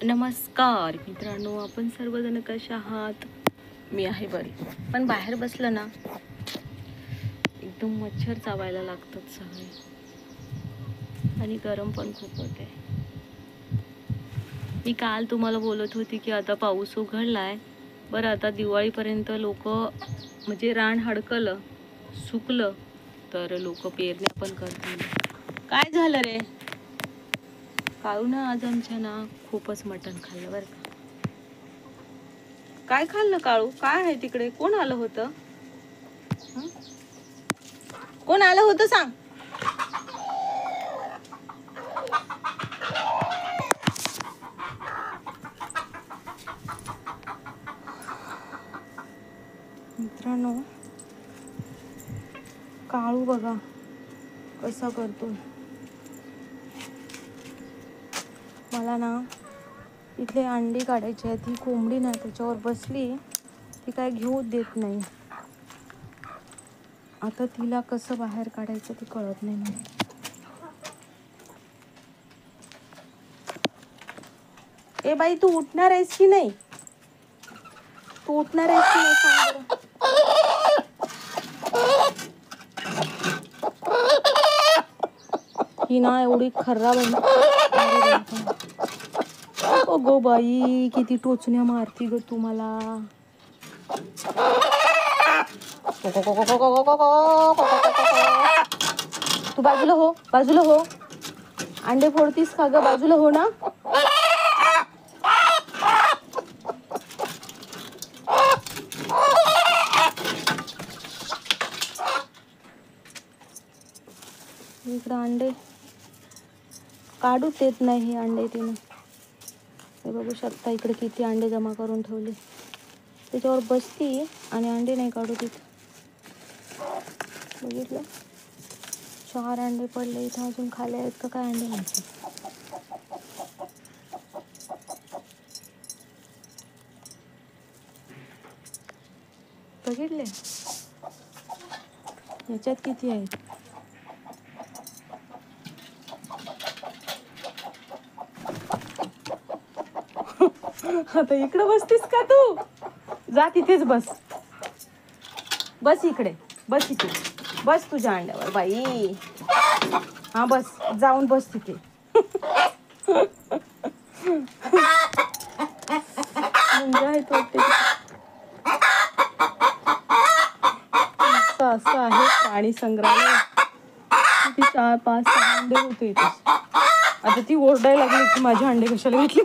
नमस्कार मित्रांनो, आपण सर्वजण कशा आहात? मी आहे बरी, पण बाहेर बसलं ना एकदम मच्छर चावायला लागतात सगळे आणि गरम पण खूप होते. मी काल तुम्हाला बोलत होती की आता पाऊस उघडलाय बरं, आता दिवाळीपर्यंत लोक म्हणजे रान हडकलं सुकलं तर लोक पेरण्या पण करतील. काय झालं रे काळू ना? आज आमच्या ना खूपच मटण खाल्लं बरं का. काय खाल्लं काळू? काय आहे तिकडे? कोण आलं होतं? कोण आलं होतं सांग. मित्रांनो, काळू बघा कसा करतोय. मला ना इथले अंडी काढायची आहे. ती कोंबडी ना त्याच्यावर बसली, ती काय घेऊ देत नाही. आता तिला कसं बाहेर काढायचं ते कळत नाही मला. ए बाई, तू उठणार आहेस की नाही? तू उठणार आहेस की नाही सांग बरं. ही ना एवढी खराब आहे. अगो बाई, किती टोचण्या मारती ग तू मला. तू बाजूला हो, बाजूला हो. अंडे फोडतीस का ग? बाजूला हो ना. इकडं अंडे काढूच देत नाही हे अंडे तिने. हे बघू शकता इकडे किती अंडे जमा करून ठेवले. त्याच्यावर बसती आणि अंडे नाही काढू देत. बघितलं, 4 अंडे पडले इथं. अजून खाली आहेत का काय अंडे माहिती. बघितले याच्यात किती आहेत. आता इकडे बसतीस का तू? जा तिथेच बस. बस इकडे, बस इथे, बस तुझ्या अंड्यावर बाई. हा बस, जाऊन बस तिथे. म्हणजे आहे तो असं आहे प्राणी संग्रहालय. किती 4, 5, 6 अंडे होते इथे. आता ती ओरडायला लागली की माझे अंडे कशाला घेतले.